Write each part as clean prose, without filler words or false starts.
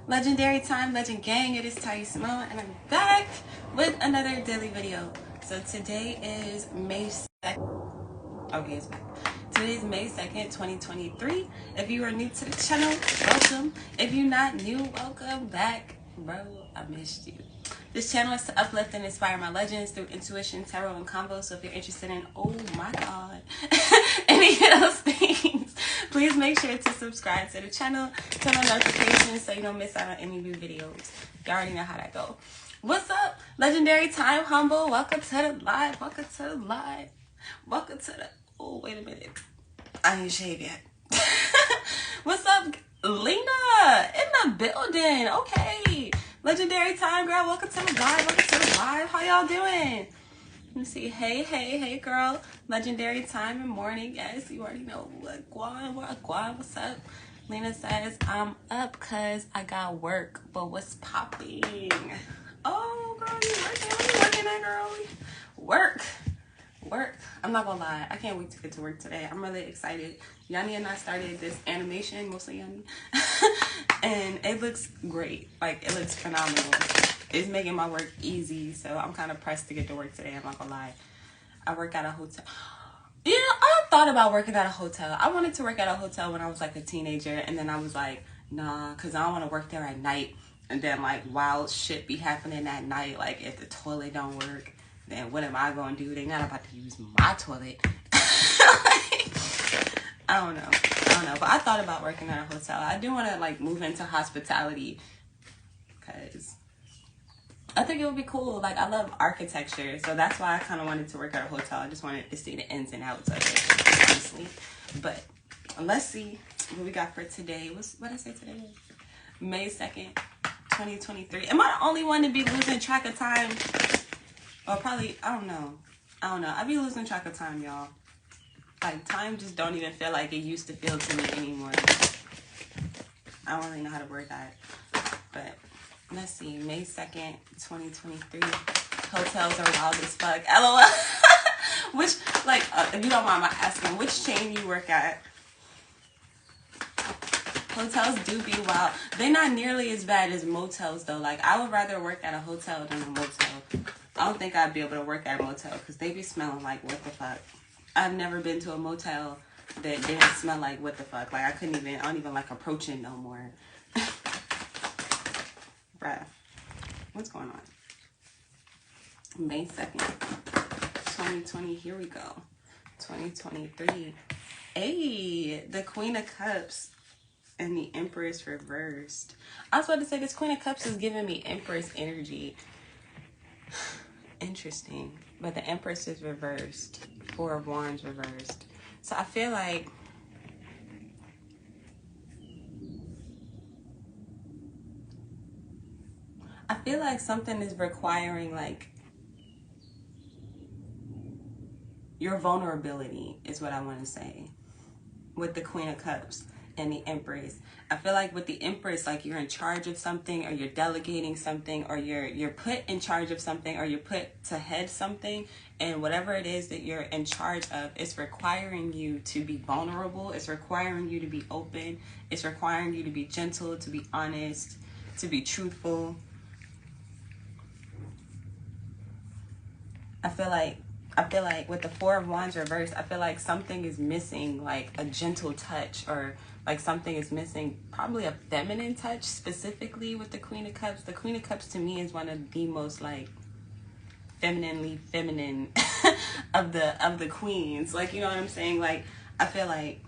Legendary time, legend gang, it is Simone, and I'm back with another daily video. So today is May 2nd. Okay, it's back. Today is May 2nd, 2023. If you are new to the channel, welcome. If you're not new, welcome back. Bro, I missed you. This channel is to uplift and inspire my legends through intuition, tarot, and convo. So if you're interested in, oh my god, any of those things, please make sure to subscribe to the channel, turn on notifications so you don't miss out on any new videos. You already know how that go. What's up, legendary time humble? Welcome to the live. Welcome to the live. Welcome to the. Oh, wait a minute. I ain't shaved yet. What's up, Lena? In the building. Okay. Legendary time, girl. Welcome to the live. Welcome to the live. How y'all doing? Let me see. Hey, girl. Legendary time and morning. Yes, you already know what guan. What's up? Lena says, I'm up because I got work, but what's popping? Oh, girl, you working? What you working at, girl? Work. I'm not gonna lie. I can't wait to get to work today. I'm really excited. Yanni and I started this animation, mostly Yanni. And it looks great. Like, it looks phenomenal. It's making my work easy, so I'm kind of pressed to get to work today. I'm not gonna lie. I work at a hotel. Yeah, I thought about working at a hotel. I wanted to work at a hotel when I was like a teenager, and then I was like, nah, because I don't want to work there at night. And then like wild shit be happening at night. Like if the toilet don't work, then what am I going to do? They're not about to use my toilet. I don't know. But I thought about working at a hotel. I do want to like move into hospitality because I think it would be cool. Like, I love architecture, so that's why I kind of wanted to work at a hotel. I just wanted to see the ins and outs of it, honestly. But let's see what we got for today. What did I say today? May 2nd, 2023. Am I the only one to be losing track of time? Or probably, I don't know. I be losing track of time, y'all. Like, time just don't even feel like it used to feel to me anymore. I don't really know how to word that. But let's see, May 2nd, 2023. Hotels are wild as fuck. LOL. Which, like, if you don't mind my asking, which chain you work at? Hotels do be wild. They're not nearly as bad as motels, though. Like, I would rather work at a hotel than a motel. I don't think I'd be able to work at a motel because they be smelling like what the fuck. I've never been to a motel that didn't smell like what the fuck. Like, I don't even like approach it no more. Bruh, what's going on? May 2nd, 2020, here we go. 2023. Hey, the Queen of Cups and the Empress reversed. I was about to say, this Queen of Cups is giving me Empress energy. Interesting. But the Empress is reversed. Four of Wands reversed. So I feel like something is requiring like your vulnerability is what I want to say with the Queen of Cups and the Empress. I feel like with the Empress, like you're in charge of something, or you're delegating something, or you're put in charge of something, or you're put to head something, and whatever it is that you're in charge of, it's requiring you to be vulnerable, it's requiring you to be open, it's requiring you to be gentle, to be honest, to be truthful. I feel like with the Four of Wands reversed, I feel like something is missing, like a gentle touch, or like something is missing, probably a feminine touch specifically with the Queen of Cups. The Queen of Cups to me is one of the most like femininely feminine of the queens. Like, you know what I'm saying? Like, I feel like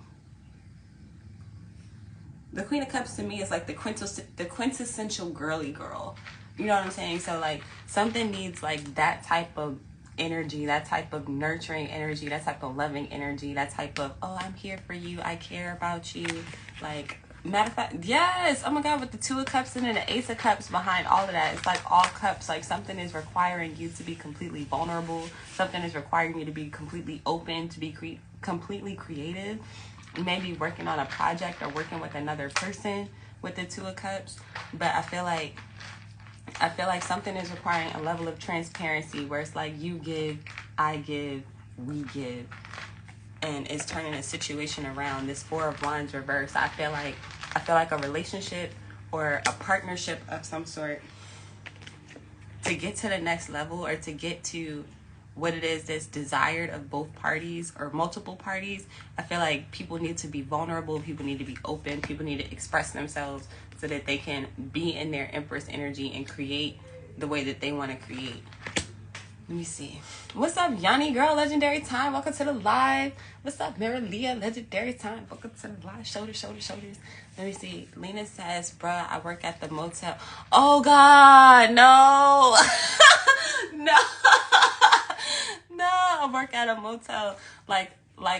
the Queen of Cups to me is like the quintessential girly girl. You know what I'm saying? So like something needs like that type of energy, that type of nurturing energy, that type of loving energy, that type of, oh, I'm here for you, I care about you. Like, matter of fact, yes, oh my god, with the Two of Cups and then the Ace of Cups behind all of that, it's like all cups. Like, something is requiring you to be completely vulnerable, something is requiring you to be completely open, to be completely creative, maybe working on a project or working with another person with the Two of Cups. But I feel like something is requiring a level of transparency where it's like you give, I give, we give, and it's turning a situation around. This Four of Wands reverse. I feel like a relationship or a partnership of some sort to get to the next level, or to get to what it is that's desired of both parties or multiple parties, I feel like people need to be vulnerable, people need to be open, people need to express themselves so that they can be in their Empress energy and create the way that they want to create. Let me see. What's up, Yanni girl, legendary time? Welcome to the live. What's up, Mira Leah, legendary time? Welcome to the live. Shoulders. Let me see. Lena says, bruh, I work at the motel. Oh God, no. No. No, I work at a motel, like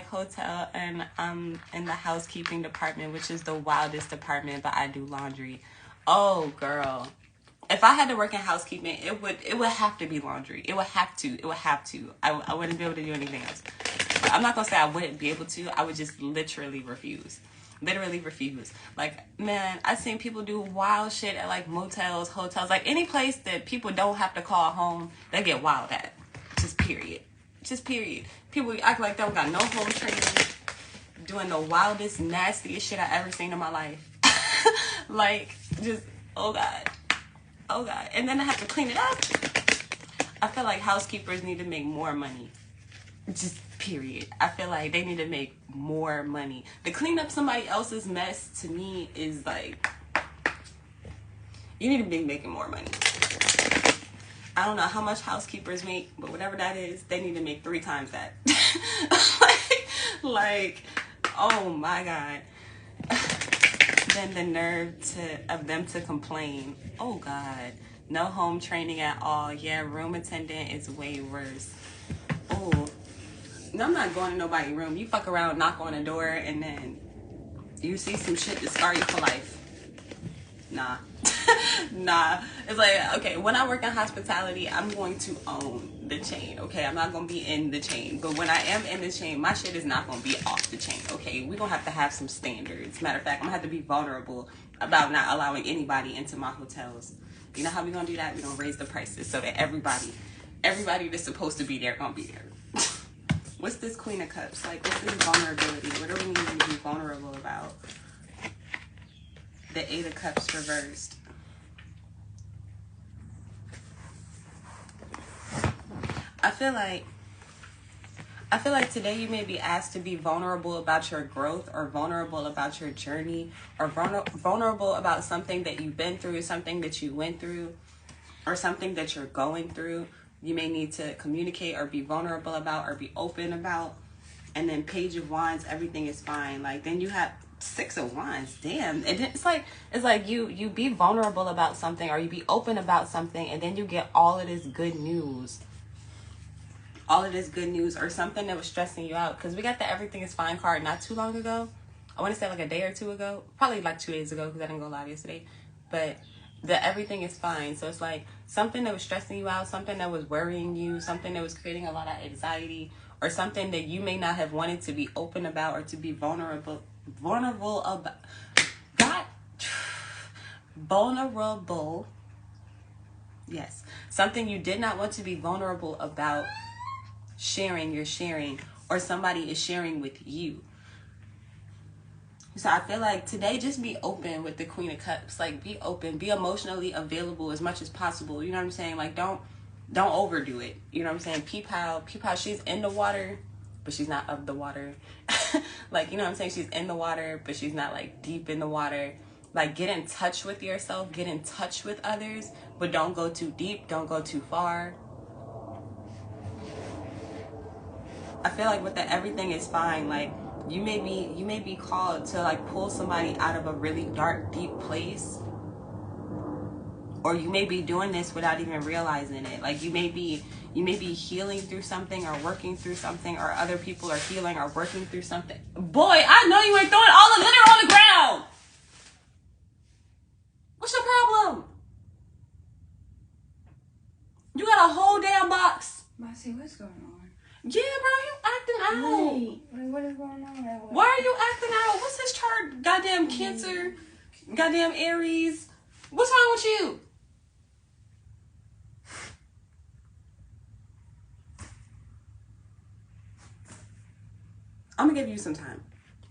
hotel, and I'm in the housekeeping department, which is the wildest department, but I do laundry. Oh girl. If I had to work in housekeeping, it would have to be laundry. It would have to. I wouldn't be able to do anything else. But I'm not gonna say I wouldn't be able to. I would just literally refuse. Like, man, I've seen people do wild shit at like motels, hotels, like any place that people don't have to call home. They get wild at. Just period. People act like they don't got no home training, doing the wildest, nastiest shit I ever seen in my life. Like, just oh God. And then I have to clean it up. I feel like housekeepers need to make more money. Just period. I feel like they need to make more money. To clean up somebody else's mess, to me, is like, you need to be making more money. I don't know how much housekeepers make, but whatever that is, they need to make 3 times that. like, oh my God. Then the nerve of them to complain. Oh God, no home training at all. Yeah, room attendant is way worse. Oh, no, I'm not going to nobody's room. You fuck around, knock on a door, and then you see some shit that scar you for life. Nah. Nah. It's like, okay, when I work in hospitality, I'm going to own the chain, okay? I'm not going to be in the chain. But when I am in the chain, my shit is not going to be off the chain, okay? We're going to have some standards. Matter of fact, I'm going to have to be vulnerable about not allowing anybody into my hotels. You know how we're going to do that? We're going to raise the prices so that everybody that's supposed to be there going to be there. What's this Queen of Cups? Like, what's this vulnerability? What do we need to be vulnerable about? The 8 of Cups reversed. I feel like today you may be asked to be vulnerable about your growth, or vulnerable about your journey, or vulnerable about something that you've been through, something that you went through, or something that you're going through. You may need to communicate or be vulnerable about or be open about. And then Page of Wands, everything is fine. Like, then you have 6 of Wands. Damn. And it's like you be vulnerable about something, or you be open about something, and then you get all of this good news. Or something that was stressing you out. Because we got the Everything is Fine card not too long ago. I want to say like a day or 2 ago. Probably like 2 days ago, because I didn't go live yesterday. But the Everything is Fine. So it's like something that was stressing you out, something that was worrying you, something that was creating a lot of anxiety, or something that you may not have wanted to be open about or to be vulnerable about. Vulnerable. Yes. Something you did not want to be vulnerable about. You're sharing, or somebody is sharing with you. So I feel like today, just be open with the Queen of Cups. Like, be open, be emotionally available as much as possible. You know what I'm saying? Like, don't overdo it. You know what I'm saying? Peep how she's in the water, but she's not of the water. Like, you know what I'm saying? She's in the water, but she's not like deep in the water. Like, get in touch with yourself, get in touch with others, but don't go too deep, don't go too far. I feel like with the Everything is Fine, like, you may be called to like pull somebody out of a really dark, deep place, or you may be doing this without even realizing it. Like, you may be healing through something, or working through something, or other people are healing or working through something. Boy, I know you ain't throwing all the litter on the ground. What's your problem? You got a whole damn box. Marcy, what's going on? Yeah, bro, you acting out. Wait, what is going on? Why are you acting out? What's his chart? Goddamn Cancer. Goddamn Aries. What's wrong with you? I'm gonna give you some time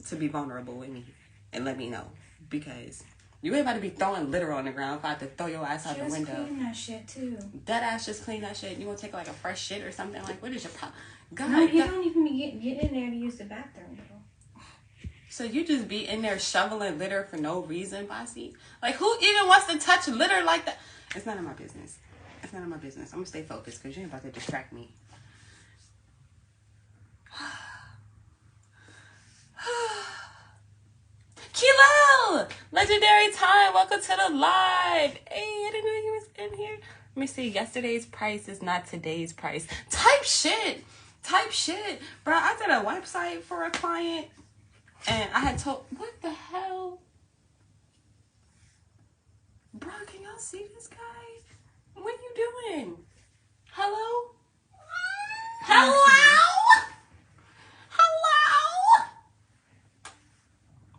to be vulnerable with me and let me know, because You ain't about to be throwing litter on the ground if I have to throw your ass out the window. Just clean that shit too. Dead ass just clean that shit. You gonna take like a fresh shit or something? Like, what is your problem? God, No, you don't even get in there to use the bathroom though. So you just be in there shoveling litter for no reason, Bossy? Like, who even wants to touch litter like that? It's none of my business. It's none of my business. I'm gonna stay focused because you ain't about to distract me. Kilo! Legendary time. Welcome to the live. Hey, I didn't know he was in here. Let me see. Yesterday's price is not today's price. Type shit. Bro, I did a website for a client and I had told, what the hell? Bro, can y'all see this guy? What you doing? Hello?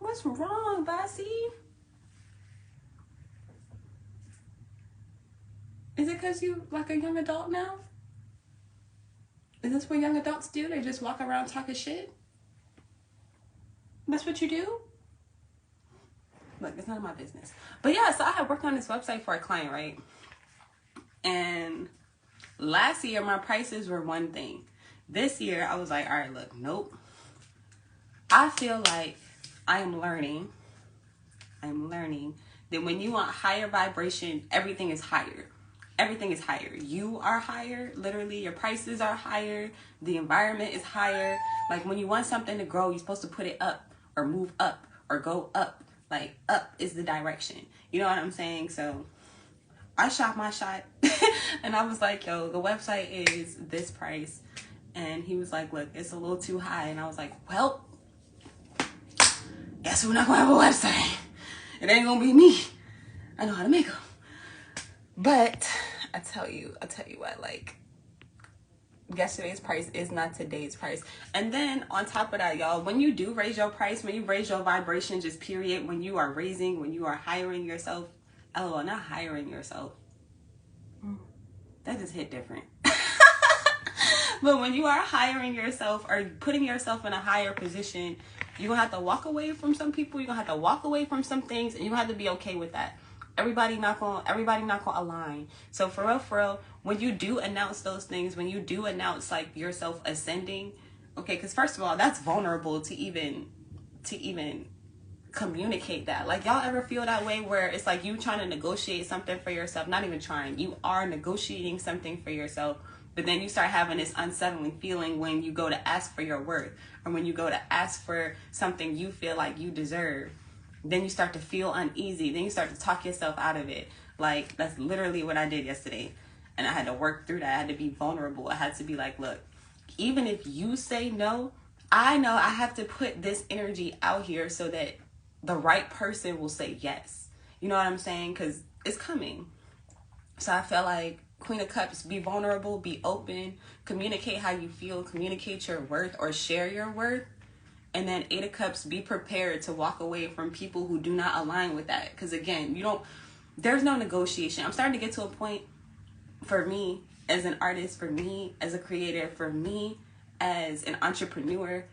What's wrong, Bossy? Is it because you like a young adult now? Is this what young adults do? They just walk around talking shit? That's what you do? Look, it's none of my business. But yeah, so I had worked on this website for a client, right? And last year, my prices were one thing. This year, I was like, all right, look, nope. I feel like I am learning that when you want higher vibration, everything is higher. Everything is higher. You are higher. Literally, your prices are higher. The environment is higher. Like, when you want something to grow, you're supposed to put it up or move up or go up. Like, up is the direction. You know what I'm saying? So I shot my shot and I was like, yo, the website is this price. And he was like, look, it's a little too high. And I was like, well, guess we're not gonna have a website. It ain't gonna be me. I know how to make them. But I tell you what, like, yesterday's price is not today's price. And then on top of that, y'all, when you do raise your price, when you raise your vibration, just period, when you are hiring yourself, LOL, not hiring yourself. That just hit different. But when you are hiring yourself or putting yourself in a higher position, you're gonna have to walk away from some people, you're gonna have to walk away from some things, and you have to be okay with that. Everybody not gonna align. So for real, when you do announce those things, when you do announce like yourself ascending, okay, because first of all, that's vulnerable to even communicate that. Like, y'all ever feel that way where it's like you trying to negotiate something for yourself, not even trying, you are negotiating something for yourself, but then you start having this unsettling feeling when you go to ask for your worth, or when you go to ask for something you feel like you deserve. Then you start to feel uneasy. Then you start to talk yourself out of it. Like, that's literally what I did yesterday. And I had to work through that. I had to be vulnerable. I had to be like, look, even if you say no, I know I have to put this energy out here so that the right person will say yes. You know what I'm saying? Because it's coming. So I feel like Queen of Cups, be vulnerable, be open, communicate how you feel, communicate your worth or share your worth. And then 8 of Cups, be prepared to walk away from people who do not align with that. Because again, there's no negotiation. I'm starting to get to a point, for me as an artist, for me as a creator, for me as an entrepreneur,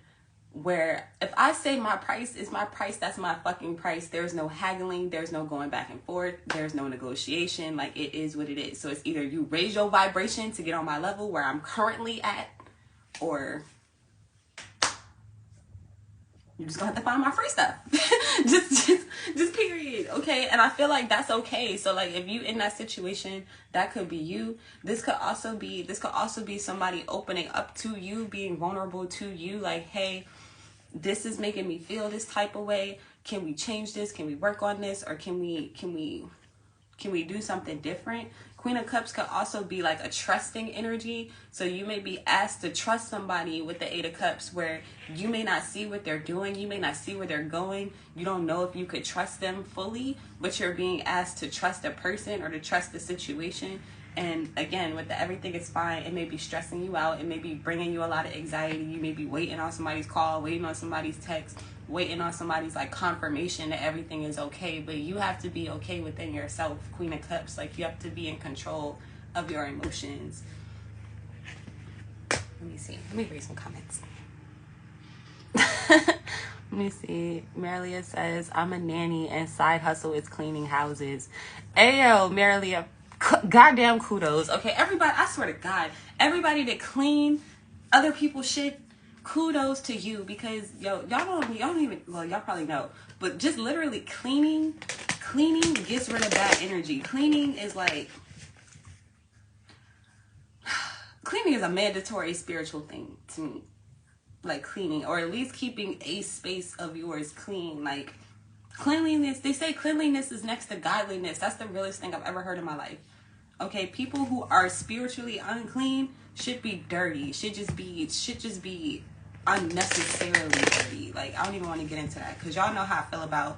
where if I say my price is my price, that's my fucking price. There's no haggling. There's no going back and forth. There's no negotiation. Like, it is what it is. So it's either you raise your vibration to get on my level where I'm currently at, or you just gonna have to find my free stuff. just period. Okay. And I feel like that's okay. So like, if you in that situation, that could be you. This could also be somebody opening up to you, being vulnerable to you. Like, hey, this is making me feel this type of way. Can we change this? Can we work on this? Or can we do something different? Queen of Cups could also be like a trusting energy. So you may be asked to trust somebody with the 8 of Cups, where you may not see what they're doing. You may not see where they're going. You don't know if you could trust them fully, but you're being asked to trust a person or to trust the situation. And again, with the everything is fine, it may be stressing you out. It may be bringing you a lot of anxiety. You may be waiting on somebody's call, waiting on somebody's text, waiting on somebody's like confirmation that everything is okay. But you have to be okay within yourself, Queen of Cups. Like, you have to be in control of your emotions. Let me see. Let me read some comments. Let me see. Marilia says, I'm a nanny and side hustle is cleaning houses. Ayo, Marilia, goddamn kudos. Okay, everybody, I swear to God, everybody that clean other people's shit, kudos to you, because yo, y'all don't even, well, y'all probably know, but just literally cleaning gets rid of bad energy. Cleaning is like, cleaning is a mandatory spiritual thing to me. Like cleaning, or at least keeping a space of yours clean. Like cleanliness, they say cleanliness is next to godliness. That's the realest thing I've ever heard in my life. Okay, people who are spiritually unclean should be dirty. Should just be unnecessarily dirty. Like, I don't even want to get into that, because y'all know how I feel about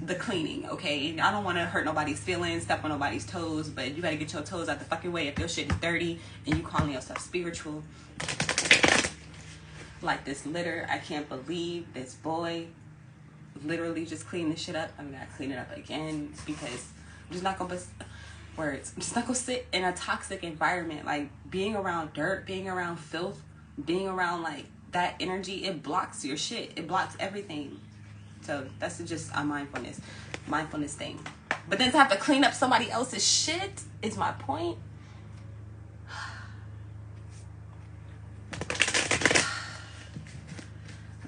the cleaning, okay? And I don't want to hurt nobody's feelings, step on nobody's toes, but you better get your toes out the fucking way if your shit is dirty and you calling yourself spiritual. Like this litter, I can't believe this boy literally just cleaned this shit up. I'm gonna clean it up again, because I'm just not gonna sit in a toxic environment. Like being around dirt, being around filth, being around like that energy, it blocks your shit. It blocks everything. So that's just a mindfulness thing. But then to have to clean up somebody else's shit is my point.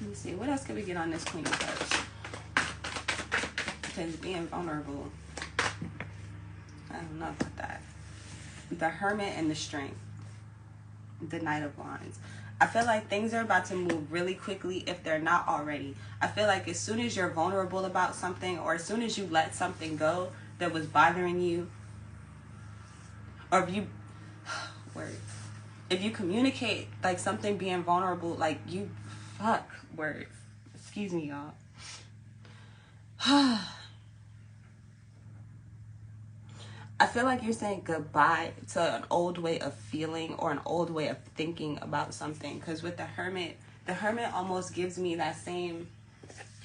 Let me see, what else can we get on this cleaning touch? Because being vulnerable, I don't know about that. The Hermit and the Strength. The Knight of Wands. I feel like things are about to move really quickly if they're not already. I feel like as soon as you're vulnerable about something, or as soon as you let something go that was bothering you, or if you communicate like something being vulnerable, like you, excuse me, y'all. I feel like you're saying goodbye to an old way of feeling or an old way of thinking about something. Because with the Hermit almost gives me that same,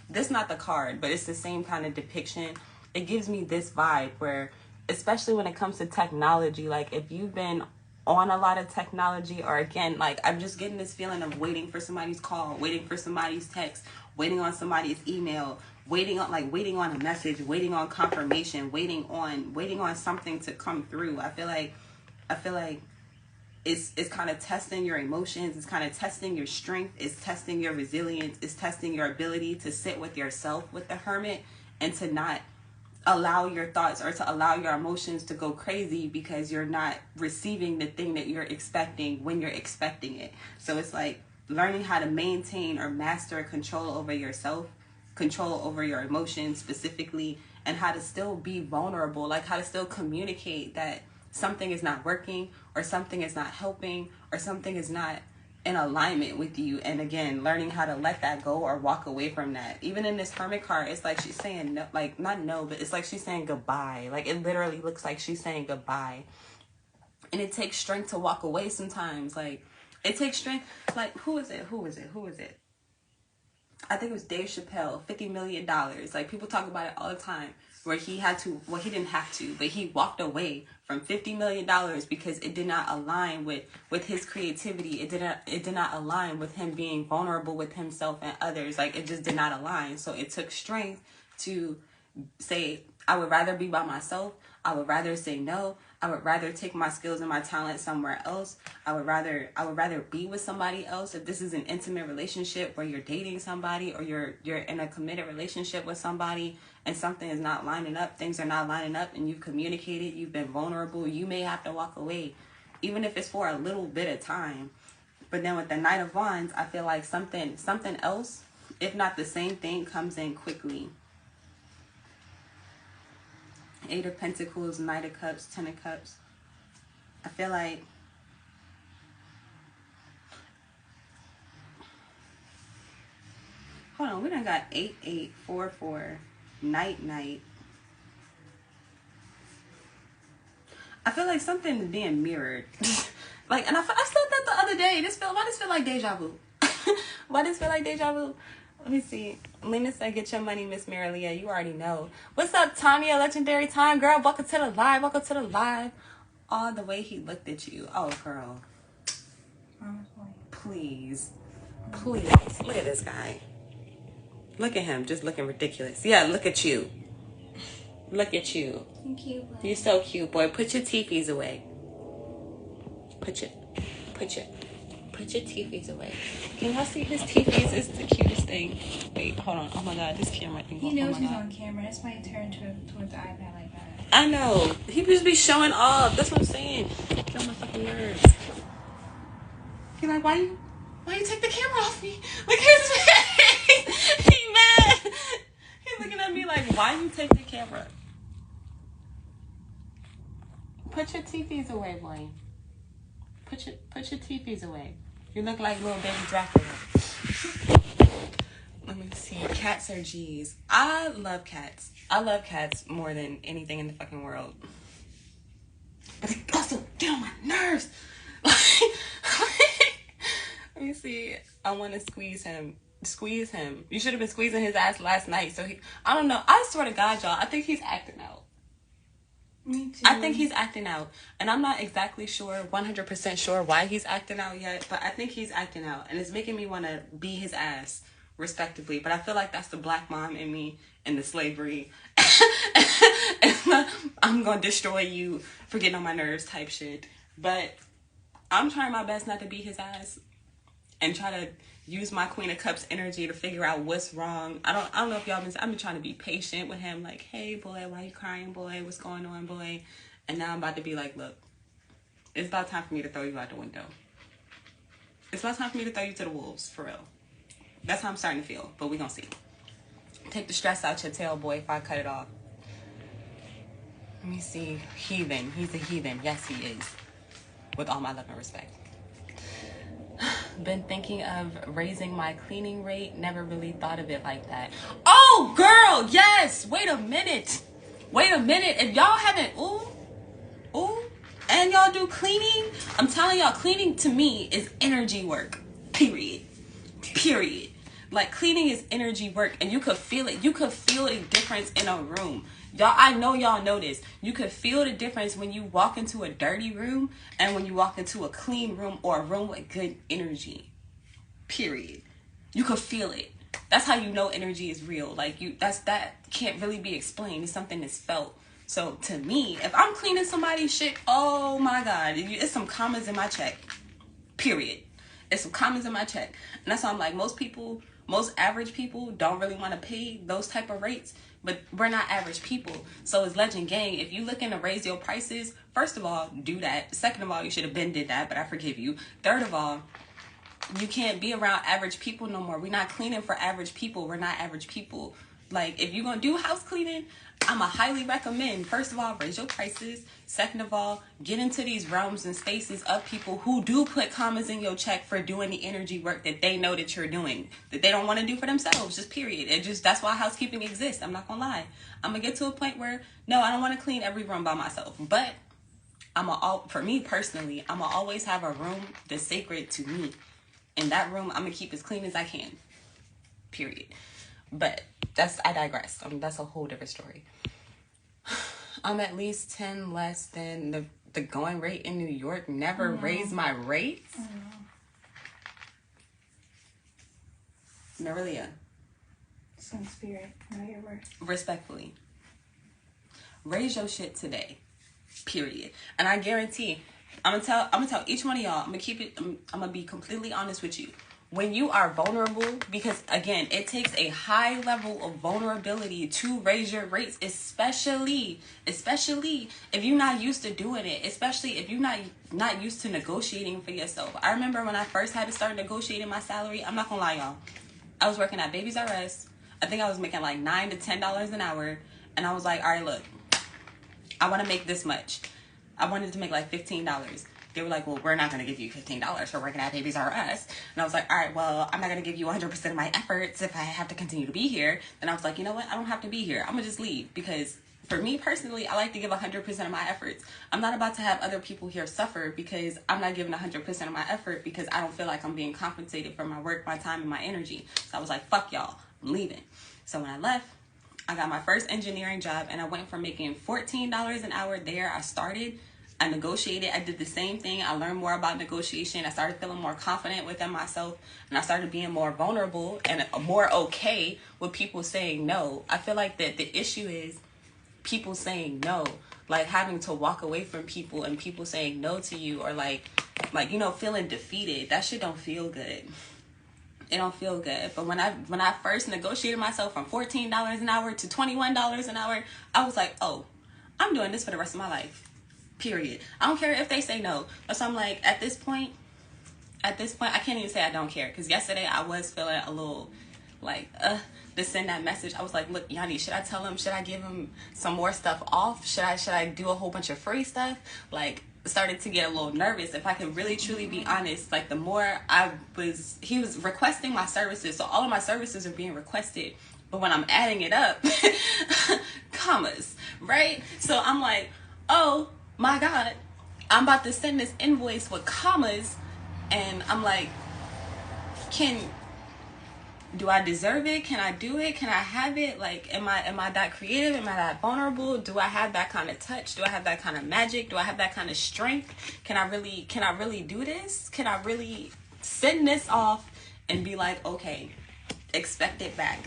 this is not the card, but it's the same kind of depiction. It gives me this vibe where, especially when it comes to technology, like if you've been on a lot of technology, or again, like I'm just getting this feeling of waiting for somebody's call, waiting for somebody's text, waiting on somebody's email, waiting on a message, waiting on confirmation, waiting on something to come through. I feel like it's kind of testing your emotions, it's kind of testing your strength, it's testing your resilience, it's testing your ability to sit with yourself with the Hermit, and to not allow your thoughts or to allow your emotions to go crazy because you're not receiving the thing that you're expecting when you're expecting it. So it's like learning how to maintain or master control over yourself, control over your emotions specifically, and how to still be vulnerable, like how to still communicate that something is not working, or something is not helping, or something is not in alignment with you. And again, learning how to let that go or walk away from that. Even in this Hermit card, it's like she's saying no, like not no, but it's like she's saying goodbye. Like it literally looks like she's saying goodbye. And it takes strength to walk away sometimes. Like it takes strength. Like who is it? I think it was Dave Chappelle, $50 million. Like people talk about it all the time, where he had to, well, he didn't have to, but he walked away from $50 million because it did not align with his creativity. It did not align with him being vulnerable with himself and others. Like it just did not align. So it took strength to say, I would rather be by myself. I would rather say no. I would rather take my skills and my talent somewhere else. I would rather be with somebody else. If this is an intimate relationship where you're dating somebody, or you're in a committed relationship with somebody, and something is not lining up, things are not lining up, and you've communicated, you've been vulnerable, you may have to walk away, even if it's for a little bit of time. But then with the Knight of Wands, I feel like something else, if not the same thing, comes in quickly. Eight of Pentacles, Knight of Cups, Ten of Cups. I feel like hold on, we done got 8844, Night. I feel like something is being mirrored. Like, and I said that the other day. Why does this feel like deja vu? Why does this feel like deja vu? Let me see. Lena said, get your money, Miss Marilia. You already know. What's up, Tanya? Legendary Time. Girl, welcome to the live. Welcome to the live. Oh, the way he looked at you. Oh, girl. Please. Look at this guy. Look at him, just looking ridiculous. Yeah, look at you. Look at you. Thank you. You're so cute, boy. Put your teethies away. Put your teethies away. Can y'all see his teethies? It's the cutest thing. Wait, hold on. Oh my god, this camera thing. He knows he's on camera. That's why he turned towards the iPad like that. I know. He just be showing off. That's what I'm saying. Get on my fucking nerves. He like, why you take the camera off me? Look at his face. He mad. He's looking at me like, why you take the camera? Put your teethies away, boy. Put your teethies away. You look like little baby Dracula. Let me see. Cats are G's. I love cats. I love cats more than anything in the fucking world. But they also get on my nerves. Let me see. I want to squeeze him. Squeeze him. You should have been squeezing his ass last night. So I don't know. I swear to God, y'all, I think he's acting out. Me too. I think he's acting out. And I'm not exactly sure, 100% sure why he's acting out yet. But I think he's acting out. And it's making me want to beat his ass, respectively. But I feel like that's the black mom in me and the slavery. I'm going to destroy you for getting on my nerves type shit. But I'm trying my best not to beat his ass. And try to use my Queen of Cups energy to figure out what's wrong. I don't know if y'all I've been trying to be patient with him. Like, hey, boy, why you crying, boy? What's going on, boy? And now I'm about to be like, look, it's about time for me to throw you out the window. It's about time for me to throw you to the wolves, for real. That's how I'm starting to feel, but we gonna see. Take the stress out your tail, boy, if I cut it off. Let me see. Heathen. He's a heathen. Yes, he is. With all my love and respect. Been thinking of raising my cleaning rate. Never really thought of it like that. Oh, girl, yes. Wait a minute. If y'all haven't, and y'all do cleaning, I'm telling y'all, cleaning to me is energy work. Period. Like, cleaning is energy work, and you could feel it. You could feel a difference in a room. Y'all, I know y'all know this. You could feel the difference when you walk into a dirty room and when you walk into a clean room or a room with good energy. Period. You could feel it. That's how you know energy is real. Like, that can't really be explained. It's something that's felt. So to me, if I'm cleaning somebody's shit, oh my God, it's some commas in my check. Period. It's some commas in my check. And that's why I'm like, most average people don't really want to pay those type of rates. But we're not average people. So as Legend Gang, if you looking to raise your prices, first of all, do that. Second of all, you should have been did that, but I forgive you. Third of all, you can't be around average people no more. We're not cleaning for average people. We're not average people. Like, if you're going to do house cleaning, I'ma highly recommend, first of all, raise your prices. Second of all, get into these realms and spaces of people who do put commas in your check for doing the energy work that they know that you're doing, that they don't want to do for themselves, just period. That's why housekeeping exists. I'm not gonna lie. I'm gonna get to a point where, no, I don't want to clean every room by myself. But for me personally, I'ma always have a room that's sacred to me. And that room, I'm gonna keep as clean as I can. Period. But I digress. That's a whole different story. I'm at least 10 less than the going rate in New York. Never raised my rates. Marilia. Some spirit, know your worth. Respectfully. Raise your shit today. Period. And I guarantee, I'm gonna tell each one of y'all, I'm gonna be completely honest with you. When you are vulnerable, because again, it takes a high level of vulnerability to raise your rates, especially if you're not used to doing it, especially if you're not used to negotiating for yourself. I remember when I first had to start negotiating my salary, I'm not gonna lie, y'all. I was working at Babies R Us. I think I was making like $9 to $10 an hour. And I was like, all right, look, I want to make this much. I wanted to make like $15. They were like, well, we're not going to give you $15 for working at Babies R Us. And I was like, all right, well, I'm not going to give you 100% of my efforts if I have to continue to be here. Then I was like, you know what? I don't have to be here. I'm going to just leave. Because for me personally, I like to give 100% of my efforts. I'm not about to have other people here suffer because I'm not giving 100% of my effort because I don't feel like I'm being compensated for my work, my time, and my energy. So I was like, fuck y'all. I'm leaving. So when I left, I got my first engineering job and I went from making $14 an hour there. I started I negotiated. I did the same thing. I learned more about negotiation. I started feeling more confident within myself, and I started being more vulnerable and more okay with people saying no. I feel like that the issue is people saying no, like having to walk away from people and people saying no to you, or like you know, feeling defeated. That shit don't feel good. It don't feel good. But when I first negotiated myself from $14 an hour to $21 an hour, I was like, oh, I'm doing this for the rest of my life. Period. I don't care if they say no. So I'm like, at this point, I can't even say I don't care. Because yesterday I was feeling a little like, to send that message. I was like, look, Yanni, should I tell him? Should I give him some more stuff off? Should I do a whole bunch of free stuff? Like, started to get a little nervous. If I could really truly be honest, like the more he was requesting my services, so all of my services are being requested, but when I'm adding it up, commas, right? So I'm like, oh my God, I'm about to send this invoice with commas, and I'm like, do I deserve it? Can I do it? Can I have it? Like, am I that creative? Am I that vulnerable? Do I have that kind of touch? Do I have that kind of magic? Do I have that kind of strength? Can I really do this? Can I really send this off and be like, okay, expect it back?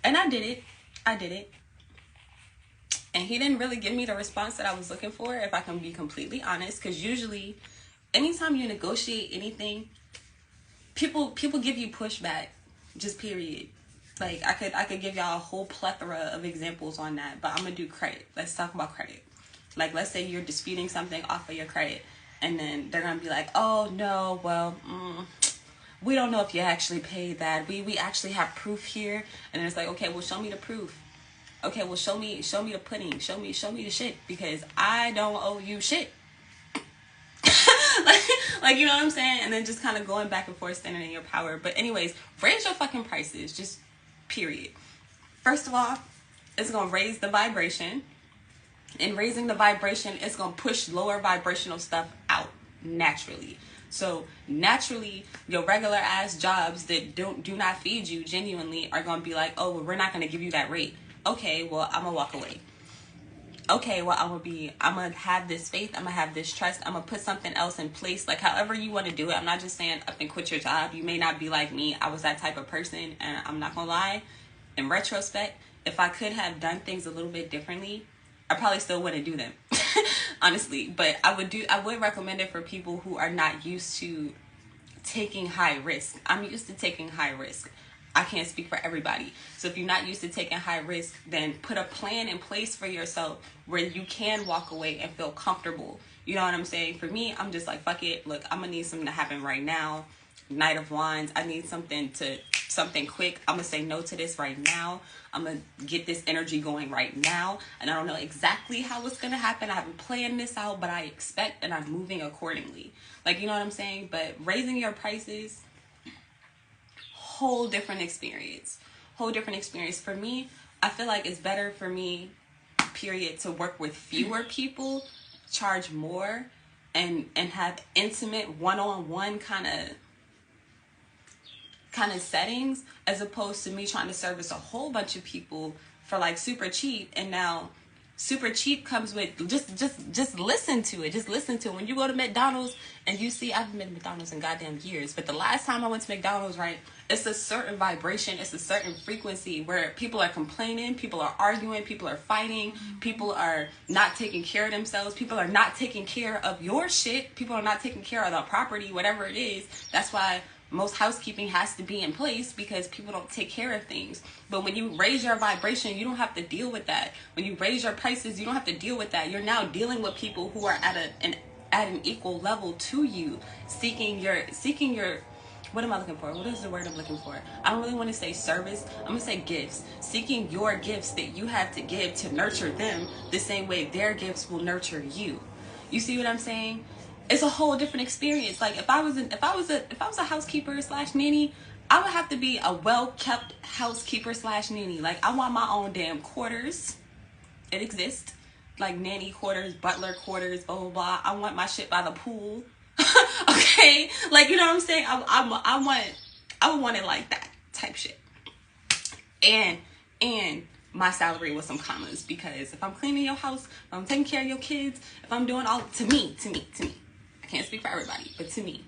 And I did it. And he didn't really give me the response that I was looking for, if I can be completely honest, because usually anytime you negotiate anything, people give you pushback. Just period. Like, I could give y'all a whole plethora of examples on that, but I'm gonna do credit. Let's talk about credit. Like, let's say you're disputing something off of your credit, and then they're gonna be like, oh no, well, we don't know if you actually paid that. We actually have proof here. And it's like, okay, well, show me the proof. Okay, well, show me the pudding. Show me the shit, because I don't owe you shit. like, you know what I'm saying? And then just kind of going back and forth, standing in your power. But anyways, raise your fucking prices, just period. First of all, it's going to raise the vibration. And raising the vibration, it's going to push lower vibrational stuff out naturally. So naturally, your regular ass jobs that do not feed you genuinely are going to be like, oh, well, we're not going to give you that rate. Okay, well, I'm going to walk away. Okay, well, I'm going to have this faith. I'm going to have this trust. I'm going to put something else in place. Like, however you want to do it. I'm not just saying up and quit your job. You may not be like me. I was that type of person. And I'm not going to lie. In retrospect, if I could have done things a little bit differently, I probably still wouldn't do them. Honestly. But I would recommend it for people who are not used to taking high risk. I'm used to taking high risk. I can't speak for everybody. So if you're not used to taking high risk, then put a plan in place for yourself where you can walk away and feel comfortable. You know what I'm saying? For me, I'm just like, fuck it. Look, I'm going to need something to happen right now. Knight of Wands. I need something quick. I'm going to say no to this right now. I'm going to get this energy going right now. And I don't know exactly how it's going to happen. I haven't planned this out, but I expect and I'm moving accordingly. Like, you know what I'm saying? But raising your prices, whole different experience. For me, I feel like it's better for me, period, to work with fewer people, charge more, and have intimate one-on-one kind of settings, as opposed to me trying to service a whole bunch of people for like super cheap. And now super cheap comes with just listen to it. Just listen to it. When you go to McDonald's and you see, I haven't been to McDonald's in goddamn years, but the last time I went to McDonald's, right, it's a certain vibration, it's a certain frequency where people are complaining, people are arguing, people are fighting, people are not taking care of themselves, people are not taking care of your shit, people are not taking care of the property, whatever it is. That's why most housekeeping has to be in place, because people don't take care of things. But when you raise your vibration, you don't have to deal with that. When you raise your prices, you don't have to deal with that. You're now dealing with people who are at an equal level to you, seeking your what am I looking for? What is the word I'm looking for? I don't really want to say service. I'm going to say gifts. Seeking your gifts that you have to give to nurture them the same way their gifts will nurture you. You see what I'm saying? It's a whole different experience. Like, if I was a housekeeper / nanny, I would have to be a well-kept housekeeper / nanny. Like, I want my own damn quarters. It exists. Like nanny quarters, butler quarters, blah, blah, blah. I want my shit by the pool. Okay? Like, you know what I'm saying? I would want it like that type shit. And my salary with some commas, because if I'm cleaning your house, if I'm taking care of your kids, if I'm doing all, to me, I can't speak for everybody, but to me,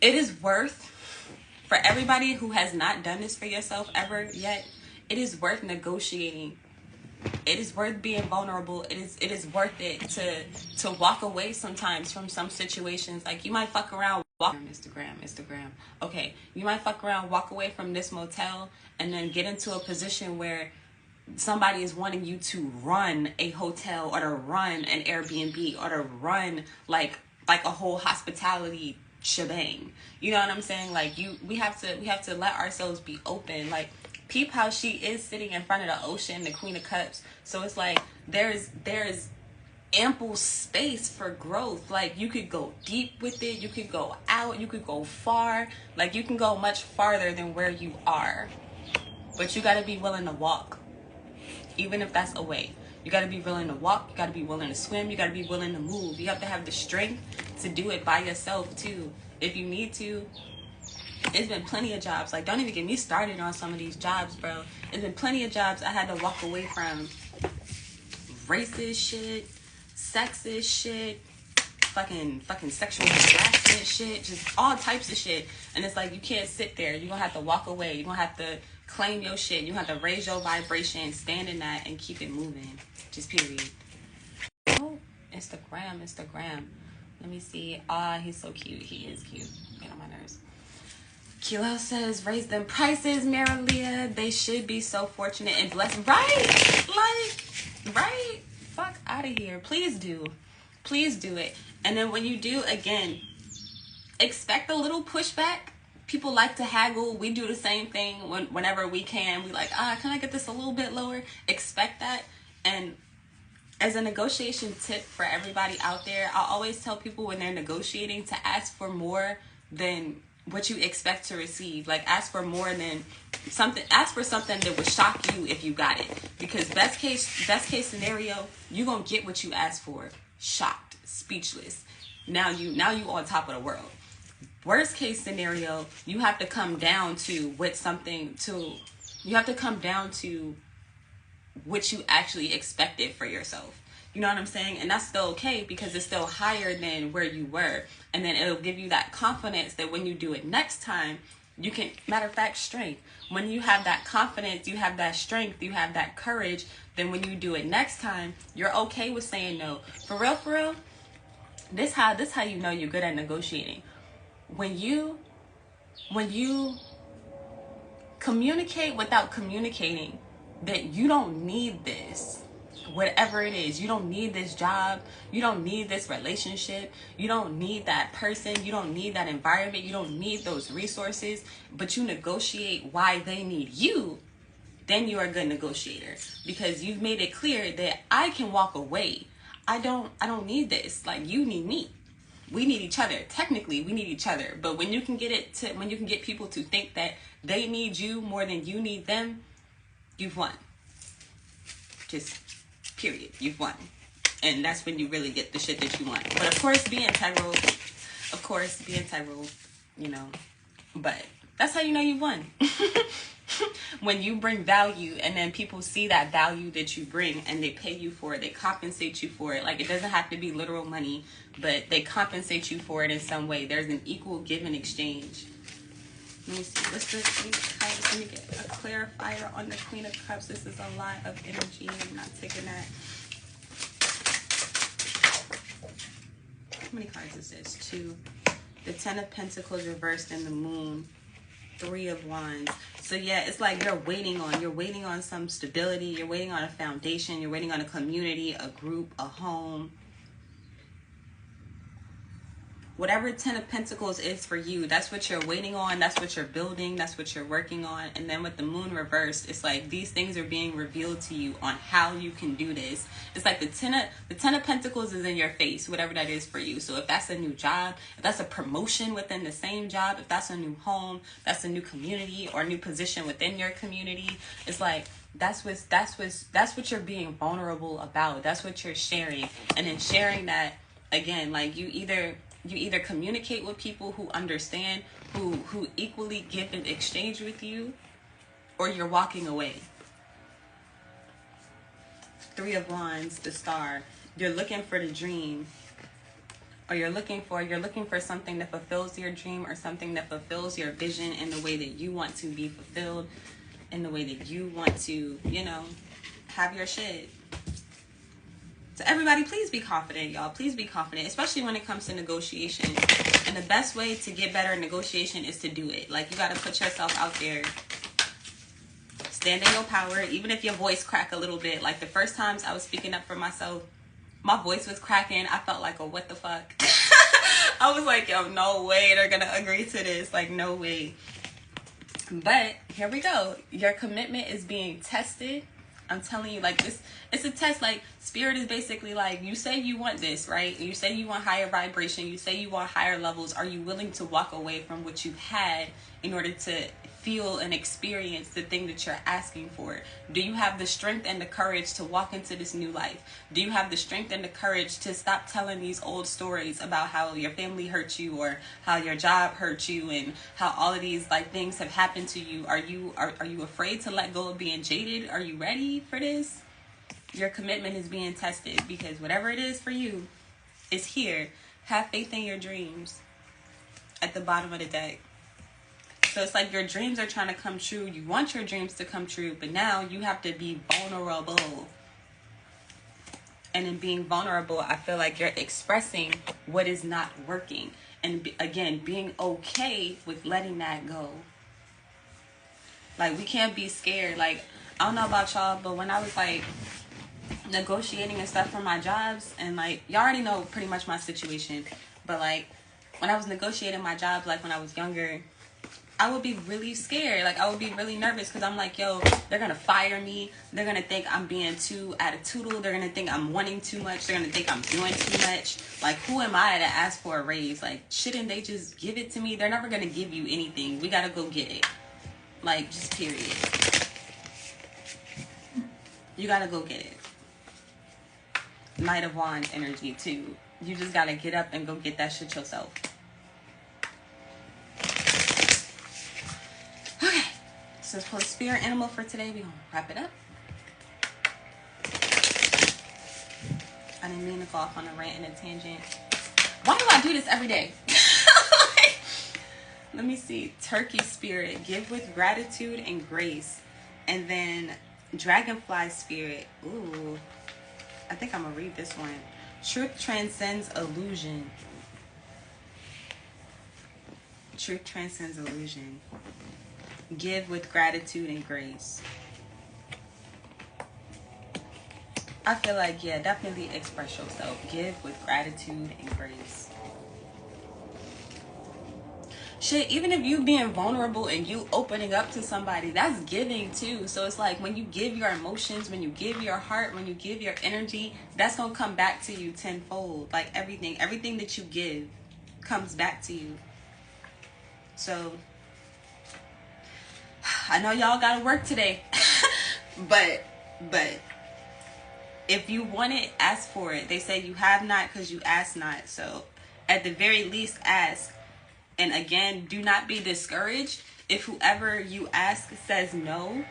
it is worth, for everybody who has not done this for yourself ever yet, it is worth negotiating. It is worth being vulnerable. It is worth it to walk away sometimes from some situations. Like, you might fuck around, Instagram. Okay, you might fuck around, walk away from this motel, and then get into a position where somebody is wanting you to run a hotel, or to run an Airbnb, or to run like a whole hospitality shebang. You know what I'm saying? Like, we have to let ourselves be open. Like, peep how she is sitting in front of the ocean, the Queen of Cups. So it's like there's ample space for growth. Like, you could go deep with it, you could go out, you could go far. Like, you can go much farther than where you are. But you got to be willing to walk, even if that's away. You got to be willing to walk, you got to be willing to swim, you got to be willing to move. You have to have the strength to do it by yourself too, if you need to. It's been plenty of jobs. Like, don't even get me started on some of these jobs, bro. It's been plenty of jobs I had to walk away from. Racist shit, sexist shit, fucking sexual harassment shit, just all types of shit. And it's like, you can't sit there. You're gonna have to walk away. You're gonna have to claim your shit. You're gonna have to raise your vibration, stand in that, and keep it moving. Just period. Oh, Instagram. Let me see. He's so cute. He is cute. Get on my nerves. Kilo says, raise them prices, Marilia. They should be so fortunate and blessed. Right? Like, right? Fuck out of here. Please do. Please do it. And then when you do, again, expect a little pushback. People like to haggle. We do the same thing whenever we can. We like, can I get this a little bit lower? Expect that. And as a negotiation tip for everybody out there, I always tell people when they're negotiating to ask for more than what you expect to receive. Like, ask for more than something. Ask for something that would shock you if you got it. Because best case scenario, you gonna get what you asked for. Shocked, speechless. Now you on top of the world. Worst case scenario, you have to come down to you have to come down to what you actually expected for yourself. You know what I'm saying? And that's still okay, because it's still higher than where you were. And then it'll give you that confidence that when you do it next time, you can, matter of fact, strength. When you have that confidence, you have that strength, you have that courage, then when you do it next time, you're okay with saying no. For real, this how you know you're good at negotiating. When you communicate without communicating that you don't need this, whatever it is, you don't need this job, you don't need this relationship, you don't need that person, you don't need that environment, you don't need those resources, but you negotiate why they need you, then you're a good negotiator, because you've made it clear that I can walk away. I don't need this. Like, you need me. We need each other. Technically, we need each other. But when you can get people to think that they need you more than you need them, you've won. Just period. You've won. And that's when you really get the shit that you want. But of course, be integral. You know. But that's how you know you won. When you bring value, and then people see that value that you bring, and they pay you for it, they compensate you for it. Like, it doesn't have to be literal money, but they compensate you for it in some way. There's an equal give and exchange. Let me see. What's the Queen of Cups? Let me get a clarifier on the Queen of Cups. This is a lot of energy. I'm not taking that. How many cards is this? 2. The 10 of Pentacles reversed in the Moon. 3 of Wands. So yeah, it's like you're waiting on some stability, you're waiting on a foundation, you're waiting on a community, a group, a home. Whatever 10 of Pentacles is for you, that's what you're waiting on, that's what you're building, that's what you're working on. And then with the Moon reversed, it's like these things are being revealed to you on how you can do this. It's like the 10 of Pentacles is in your face, whatever that is for you. So if that's a new job, if that's a promotion within the same job, if that's a new home, that's a new community or a new position within your community, it's like that's what you're being vulnerable about. That's what you're sharing. And then sharing that, again, like you either communicate with people who understand, who equally give and exchange with you, or you're walking away. Three of Wands, the Star. You're looking for the dream, or you're looking for something that fulfills your dream, or something that fulfills your vision in the way that you want to be fulfilled, in the way that you want to, you know, have your shit. So everybody, please be confident, y'all. Please be confident, especially when it comes to negotiation. And the best way to get better in negotiation is to do it. Like, you got to put yourself out there. Stand in your power, even if your voice crack a little bit. Like, the first times I was speaking up for myself, my voice was cracking. I felt like, oh, what the fuck? I was like, yo, no way they're going to agree to this. Like, no way. But here we go. Your commitment is being tested. I'm telling you, like, this, it's a test. Like, spirit is basically like, you say you want this, right? You say you want higher vibration. You say you want higher levels. Are you willing to walk away from what you've had in order to feel and experience the thing that you're asking for? Do you have the strength and the courage to walk into this new life? Do you have the strength and the courage to stop telling these old stories about how your family hurt you, or how your job hurt you, and how all of these like things have happened to you? Are you afraid to let go of being jaded? Are you ready for this? Your commitment is being tested, because whatever it is for you is here. Have faith in your dreams. At the bottom of the deck. So it's like your dreams are trying to come true. You want your dreams to come true, but now you have to be vulnerable. And in being vulnerable, I feel like you're expressing what is not working. And again, being okay with letting that go. Like, we can't be scared. Like, I don't know about y'all, but when I was like negotiating and stuff for my jobs, and like, y'all already know pretty much my situation, but like when I was negotiating my jobs, like when I was younger, I would be really scared. Like, I would be really nervous, because I'm like, yo, they're going to fire me. They're going to think I'm being too attitudinal. They're going to think I'm wanting too much. They're going to think I'm doing too much. Like, who am I to ask for a raise? Like, shouldn't they just give it to me? They're never going to give you anything. We got to go get it. Like, just period. You got to go get it. Knight of Wands energy, too. You just got to get up and go get that shit yourself. So let's pull a spirit animal for today. We're going to wrap it up. I didn't mean to go off on a rant and a tangent. Why do I do this every day? Let me see. Turkey spirit. Give with gratitude and grace. And then dragonfly spirit. Ooh. I think I'm going to read this one. Truth transcends illusion. Truth transcends illusion. Give with gratitude and grace. I feel like, yeah, definitely express yourself. Give with gratitude and grace. Shit, even if you being vulnerable and you opening up to somebody, that's giving too. So it's like, when you give your emotions, when you give your heart, when you give your energy, that's gonna come back to you tenfold. Like, everything that you give comes back to you. So I know y'all gotta work today, but if you want it, ask for it. They say you have not because you ask not. So at the very least, ask. And again, do not be discouraged if whoever you ask says no.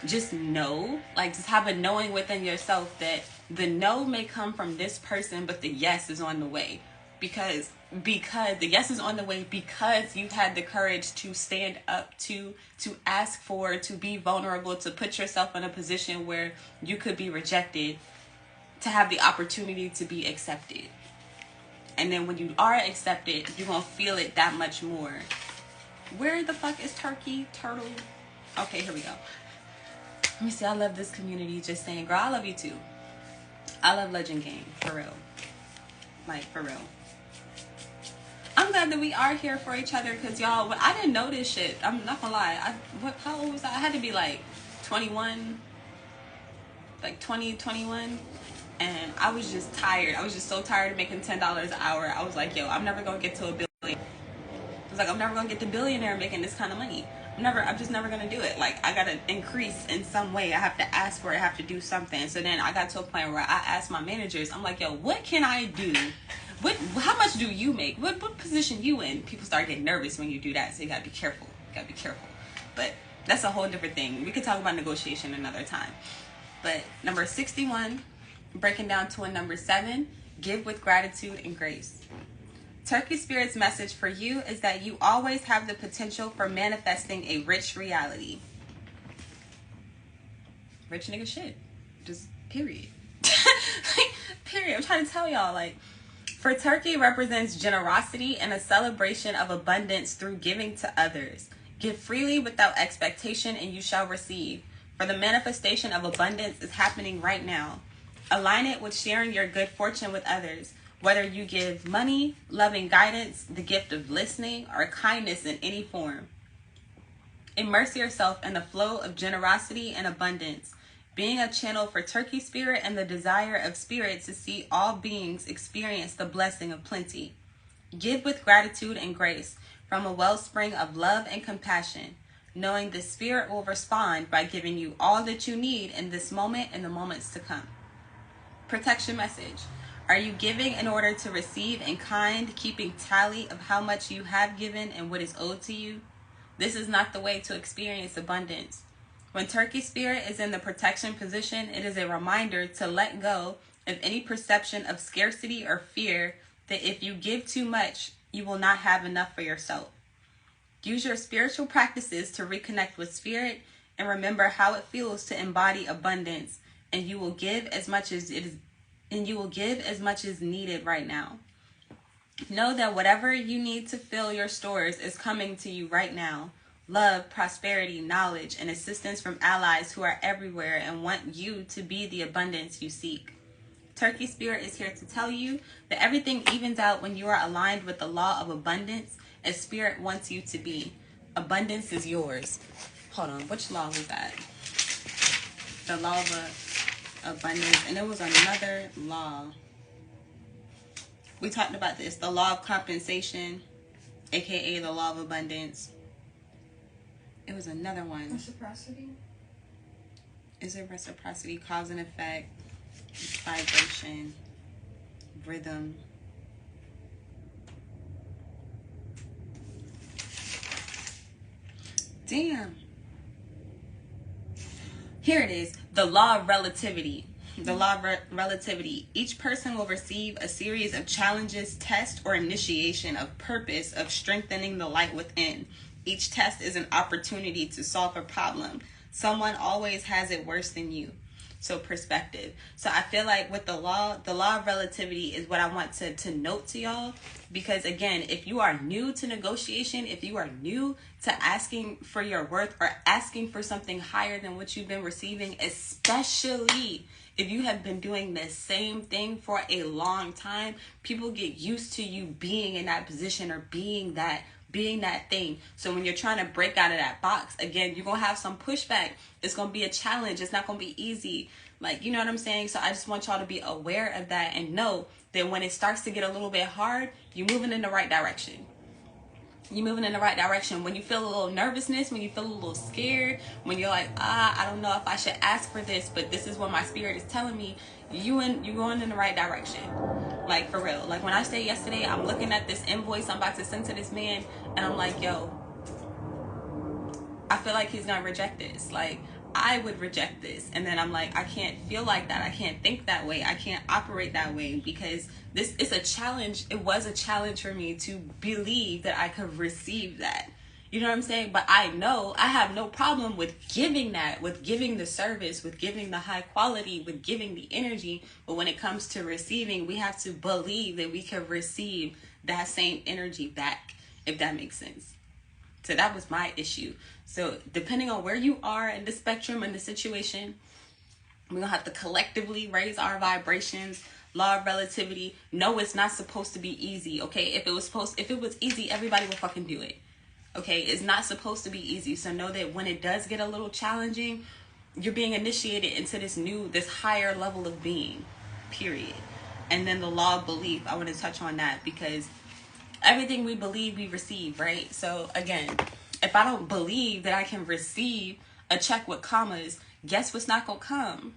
Just know. Like, just have a knowing within yourself that the no may come from this person, but the yes is on the way. Because the yes is on the way, because you've had the courage to stand up, to ask for, to be vulnerable, to put yourself in a position where you could be rejected, to have the opportunity to be accepted. And then when you are accepted, you're going to feel it that much more. Where the fuck is Turkey? Turtle? Okay, here we go. Let me see. I love this community. Just saying, girl, I love you too. I love Legend Gang. For real. Like, for real. I'm glad that we are here for each other, because y'all, I didn't know this shit. I'm not gonna lie. How old was I? I had to be like 21. Like 20, 21. And I was just tired. I was just so tired of making $10 an hour. I was like, yo, I'm never gonna get to $1 billion. I was like, I'm never gonna get to billionaire making this kind of money. I'm just never gonna do it. Like, I gotta increase in some way. I have to ask for it. I have to do something. So then I got to a point where I asked my managers, I'm like, yo, what can I do? How much do you make? What position you in? People start getting nervous when you do that. So you gotta be careful. But that's a whole different thing. We could talk about negotiation another time. But number 61, breaking down to a number 7, give with gratitude and grace. Turkey Spirit's message for you is that you always have the potential for manifesting a rich reality. Rich nigga shit. Just period. Period. I'm trying to tell y'all, like, for Turkey represents generosity and a celebration of abundance through giving to others. Give freely without expectation and you shall receive. For the manifestation of abundance is happening right now. Align it with sharing your good fortune with others. Whether you give money, loving guidance, the gift of listening, or kindness in any form. Immerse yourself in the flow of generosity and abundance, being a channel for Turkey Spirit and the desire of Spirit to see all beings experience the blessing of plenty. Give with gratitude and grace from a wellspring of love and compassion, knowing the Spirit will respond by giving you all that you need in this moment and the moments to come. Protection message. Are you giving in order to receive in kind, keeping tally of how much you have given and what is owed to you? This is not the way to experience abundance. When Turkey Spirit is in the protection position, it is a reminder to let go of any perception of scarcity or fear that if you give too much, you will not have enough for yourself. Use your spiritual practices to reconnect with Spirit and remember how it feels to embody abundance, and you will give as much as needed right now. Know that whatever you need to fill your stores is coming to you right now. Love, prosperity, knowledge, and assistance from allies who are everywhere and want you to be the abundance you seek. Turkey Spirit is here to tell you that everything evens out when you are aligned with the law of abundance as Spirit wants you to be. Abundance is yours. Hold on, which law was that? The law of abundance, and there was another law. We talked about this, the law of compensation, aka the law of abundance. It was another one. Reciprocity. Is it reciprocity, cause and effect, vibration, rhythm? Damn. Here it is. The law of relativity. The law of relativity. Each person will receive a series of challenges, tests, or initiation of purpose of strengthening the light within. Each test is an opportunity to solve a problem. Someone always has it worse than you. So perspective. So I feel like with the law of relativity is what I want to note to y'all. Because again, if you are new to negotiation, if you are new to asking for your worth or asking for something higher than what you've been receiving, especially if you have been doing the same thing for a long time, people get used to you being in that position or being that thing. So when you're trying to break out of that box, again, you're going to have some pushback. It's going to be a challenge. It's not going to be easy. Like, you know what I'm saying? So I just want y'all to be aware of that and know that when it starts to get a little bit hard, you're moving in the right direction. You're moving in the right direction. When you feel a little nervousness, when you feel a little scared, when you're like, I don't know if I should ask for this, but this is what my spirit is telling me, you're going in the right direction. Like, for real. Like, when I say yesterday, I'm looking at this invoice I'm about to send to this man, and I'm like, yo, I feel like he's gonna reject this. Like, I would reject this. And then I'm like, I can't feel like that. I can't think that way. I can't operate that way, because this is a challenge. It was a challenge for me to believe that I could receive that. You know what I'm saying? But I know I have no problem with giving that, with giving the service, with giving the high quality, with giving the energy. But when it comes to receiving, we have to believe that we can receive that same energy back, if that makes sense. So that was my issue. So depending on where you are in the spectrum and the situation, we're going to have to collectively raise our vibrations. Law of relativity. No, it's not supposed to be easy. Okay. If it was easy, everybody would fucking do it. Okay. It's not supposed to be easy. So know that when it does get a little challenging, you're being initiated into this higher level of being, period. And then the law of belief. I want to touch on that because everything we believe, we receive, right? So again, if I don't believe that I can receive a check with commas, guess what's not going to come?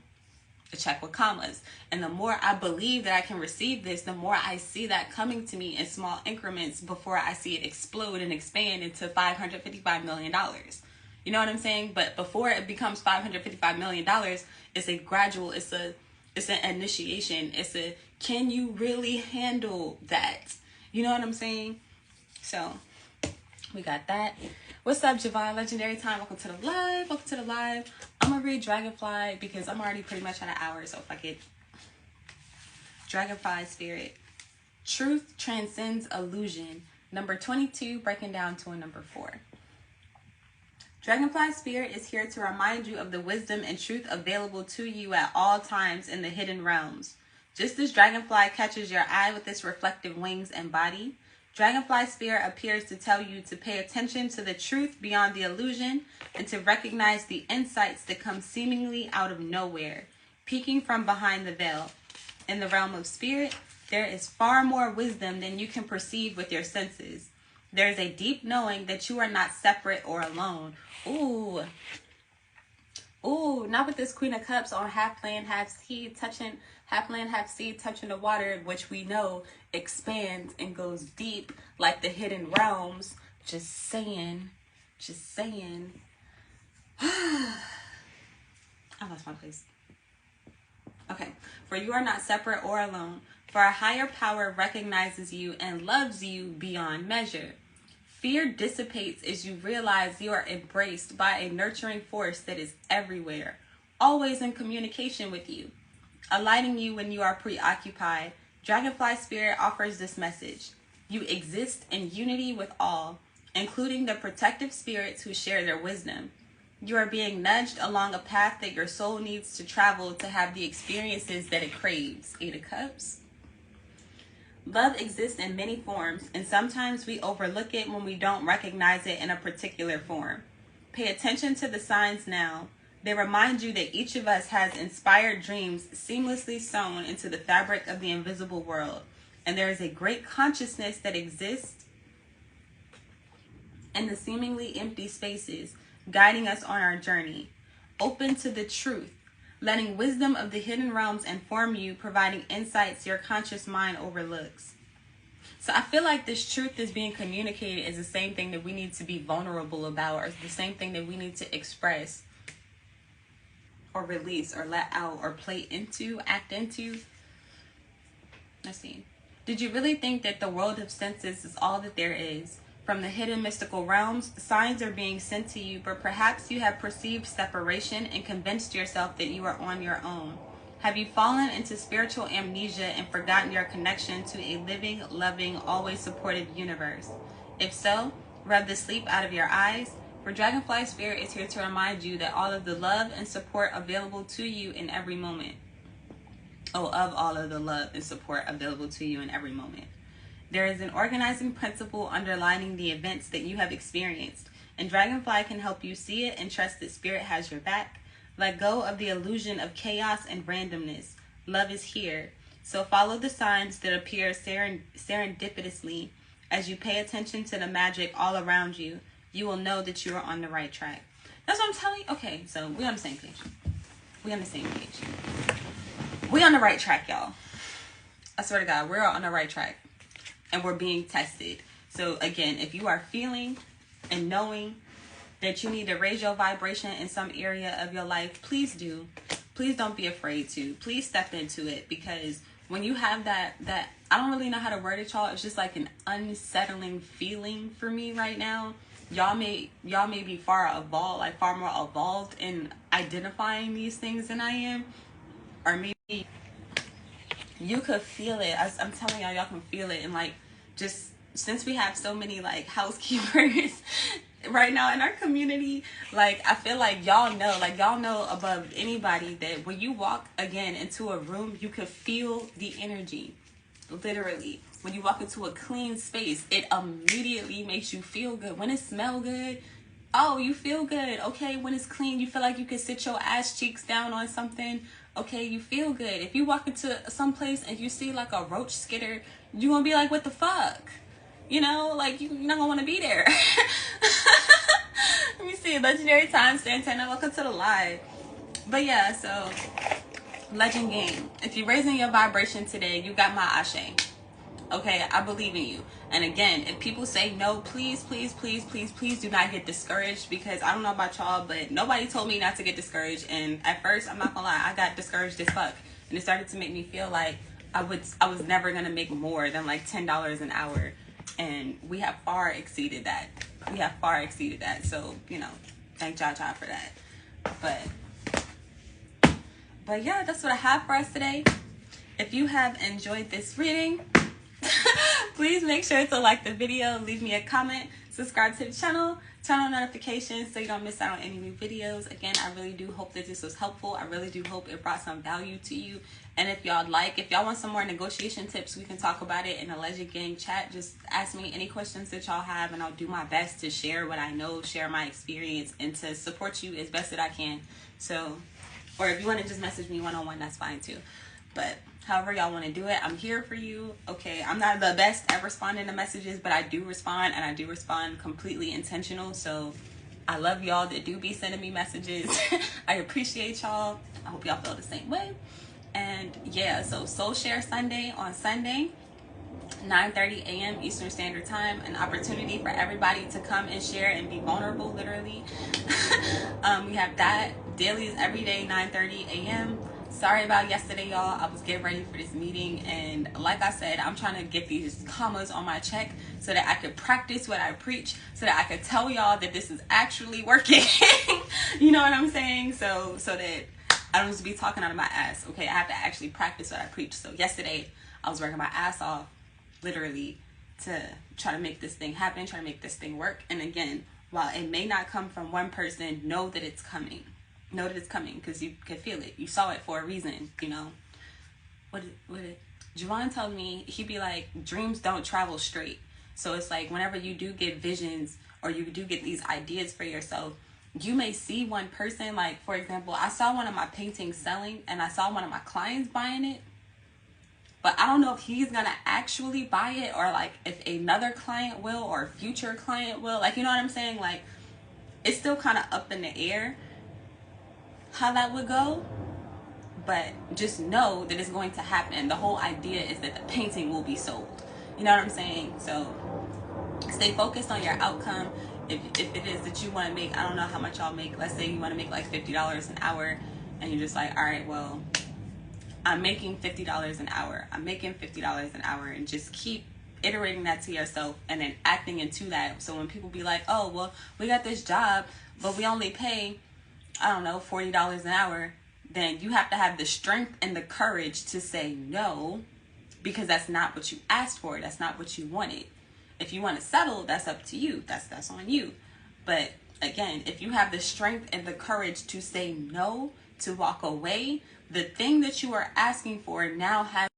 A check with commas. And the more I believe that I can receive this, the more I see that coming to me in small increments before I see it explode and expand into $555 million. You know what I'm saying? But before it becomes $555 million, it's a gradual, it's an initiation. It's a, can you really handle that? You know what I'm saying? So we got that. What's up, Javon? Legendary Time. Welcome to the live. Welcome to the live. I'm going to read Dragonfly because I'm already pretty much at an hour. So if I get Dragonfly Spirit. Truth transcends illusion. Number 22, breaking down to a number 4. Dragonfly Spirit is here to remind you of the wisdom and truth available to you at all times in the hidden realms. Just as Dragonfly catches your eye with its reflective wings and body, Dragonfly Spirit appears to tell you to pay attention to the truth beyond the illusion and to recognize the insights that come seemingly out of nowhere, peeking from behind the veil. In the realm of spirit, there is far more wisdom than you can perceive with your senses. There is a deep knowing that you are not separate or alone. Ooh, not with this Queen of Cups on half land, half sea, touching, half land, half sea, touching the water, which we know expands and goes deep like the hidden realms. Just saying. I lost my place. Okay. For you are not separate or alone. For a higher power recognizes you and loves you beyond measure. Fear dissipates as you realize you are embraced by a nurturing force that is everywhere, always in communication with you. Aligning you when you are preoccupied, Dragonfly Spirit offers this message. You exist in unity with all, including the protective spirits who share their wisdom. You are being nudged along a path that your soul needs to travel to have the experiences that it craves. 8 of Cups. Love exists in many forms, and sometimes we overlook it when we don't recognize it in a particular form. Pay attention to the signs now. They remind you that each of us has inspired dreams seamlessly sewn into the fabric of the invisible world, and there is a great consciousness that exists in the seemingly empty spaces, guiding us on our journey. Open to the truth, letting wisdom of the hidden realms inform you, providing insights your conscious mind overlooks. So I feel like this truth is being communicated is the same thing that we need to be vulnerable about, or the same thing that we need to express or release or let out or play into, act into. Let's see. Did you really think that the world of senses is all that there is? From the hidden mystical realms, signs are being sent to you, but perhaps you have perceived separation and convinced yourself that you are on your own. Have you fallen into spiritual amnesia and forgotten your connection to a living, loving, always supportive universe? If so, rub the sleep out of your eyes, for Dragonfly Spirit is here to remind you that all of the love and support available to you in every moment. Of all of the love and support available to you in every moment. There is an organizing principle underlining the events that you have experienced, and Dragonfly can help you see it and trust that Spirit has your back. Let go of the illusion of chaos and randomness. Love is here. So follow the signs that appear serendipitously. As you pay attention to the magic all around you, you will know that you are on the right track. That's what I'm telling you. Okay, so we're on the same page. We're on the same page. We're on the right track, y'all. I swear to God, we're on the right track. And we're being tested. So again, if you are feeling and knowing that you need to raise your vibration in some area of your life, please do. Please don't be afraid to. Please step into it, because when you have that I don't really know how to word it, y'all. It's just like an unsettling feeling for me right now. Y'all may be far more evolved in identifying these things than I am, or maybe you could feel it. I'm telling y'all can feel it. And like, just since we have so many like housekeepers right now in our community, like I feel like y'all know above anybody that when you walk again into a room, you could feel the energy. Literally, when you walk into a clean space, it immediately makes you feel good. When it smells good, oh, you feel good. Okay, when it's clean, you feel like you can sit your ass cheeks down on something. Okay, you feel good. If you walk into some place and you see like a roach skitter, you gonna be like, what the fuck? You know, like you're not gonna want to be there. Let me see. Legendary Time, Santana, welcome to the live. But yeah, so Legend Game. If you're raising your vibration today, you got my ashe. Okay, I believe in you. And again, if people say no, please, please, please, please, please do not get discouraged, because I don't know about y'all, but nobody told me not to get discouraged. And at first, I'm not gonna lie, I got discouraged as fuck. And it started to make me feel like I was never gonna make more than like $10 an hour. And we have far exceeded that. We have far exceeded that. So, you know, thank y'all for that. But yeah, that's what I have for us today. If you have enjoyed this reading, please make sure to like the video, leave me a comment, subscribe to the channel, turn on notifications so you don't miss out on any new videos. Again, I really do hope that this was helpful. I really do hope it brought some value to you. And if y'all want some more negotiation tips, we can talk about it in a Legend Gang chat. Just ask me any questions that y'all have, and I'll do my best to share what I know, share my experience, and to support you as best that I can. So, or if you want to just message me one-on-one, that's fine too. But however y'all want to do it, I'm here for you. Okay, I'm not the best at responding to messages, but I do respond, and I do respond completely intentional. So I love y'all that do be sending me messages. I appreciate y'all. I hope y'all feel the same way. And yeah, so Soul Share Sunday on Sunday, 9:30 a.m. Eastern Standard Time, an opportunity for everybody to come and share and be vulnerable, literally. We have that. Daily is every day, 9:30 a.m. Sorry about yesterday, y'all. I was getting ready for this meeting, and like I said, I'm trying to get these commas on my check so that I could practice what I preach, so that I could tell y'all that this is actually working. You know what I'm saying? So that I don't just be talking out of my ass. Okay, I have to actually practice what I preach. So yesterday, I was working my ass off, literally, to try to make this thing happen, try to make this thing work. And again, while it may not come from one person, know that it's coming. Know that it's coming, because you can feel it. You saw it for a reason, you know. What did Javon told me? He'd be like, dreams don't travel straight. So it's like whenever you do get visions or you do get these ideas for yourself, you may see one person. Like, for example, I saw one of my paintings selling, and I saw one of my clients buying it. But I don't know if he's going to actually buy it, or like if another client will, or a future client will. Like, you know what I'm saying? Like, it's still kind of up in the air how that would go, but just know that it's going to happen. The whole idea is that the painting will be sold. You know what I'm saying? So stay focused on your outcome. If it is that you want to make, I don't know how much y'all make, let's say you want to make like $50 an hour, and you're just like, all right, well, I'm making $50 an hour. I'm making $50 an hour, and just keep iterating that to yourself and then acting into that. So when people be like, oh, well, we got this job, but we only pay, I don't know, $40 an hour, then you have to have the strength and the courage to say no, because that's not what you asked for. That's not what you wanted. If you want to settle, that's up to you. That's on you. But again, if you have the strength and the courage to say no, to walk away, the thing that you are asking for now has.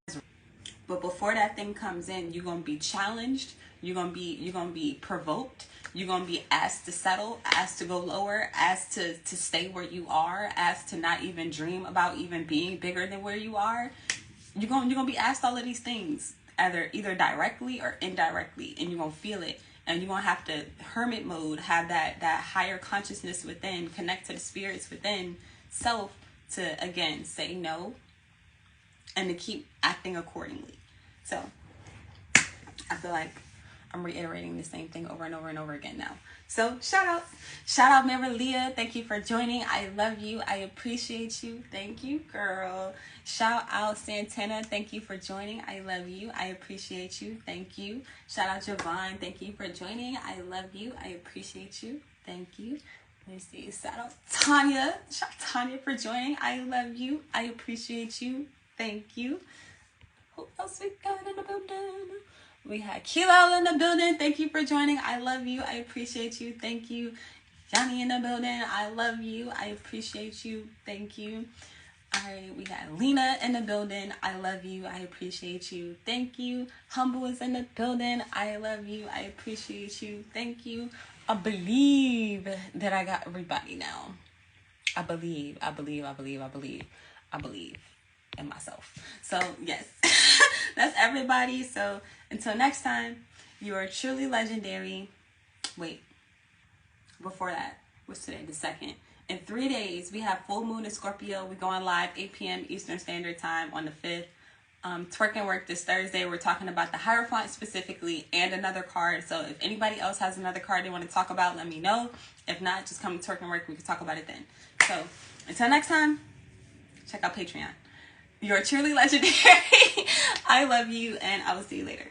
But before that thing comes in, you're gonna be challenged. You're gonna be provoked. You're going to be asked to settle, asked to go lower, asked to stay where you are, asked to not even dream about even being bigger than where you are. You're going to be asked all of these things, either directly or indirectly, and you're going to feel it. And you're going to have to hermit mode, have that higher consciousness within, connect to the spirits within self to, again, say no and to keep acting accordingly. So I feel like I'm reiterating the same thing over and over and over again now. So shout out Mary Leah. Thank you for joining. I love you. I appreciate you. Thank you, girl. Shout out Santana. Thank you for joining. I love you. I appreciate you. Thank you. Shout out Javon. Thank you for joining. I love you. I appreciate you. Thank you. Let me see. Shout out Tanya. Shout out Tanya for joining. I love you. I appreciate you. Thank you. Who else we got in the building? We had Kilo in the building. Thank you for joining. I love you. I appreciate you. Thank you. Johnny in the building. I love you. I appreciate you. Thank you. All right. We had Lena in the building. I love you. I appreciate you. Thank you. Humble is in the building. I love you. I appreciate you. Thank you. I believe that I got everybody now. I believe in myself. So yes, that's everybody. So until next time, you are truly legendary. Wait, before that, what's today? The 2nd. In 3 days, we have full moon in Scorpio. We're going live 8 p.m. Eastern Standard Time on the 5th. Twerk and Work this Thursday. We're talking about the Hierophant specifically and another card. So if anybody else has another card they want to talk about, let me know. If not, just come to Twerk and Work. We can talk about it then. So until next time, check out Patreon. You're truly legendary. I love you, and I will see you later.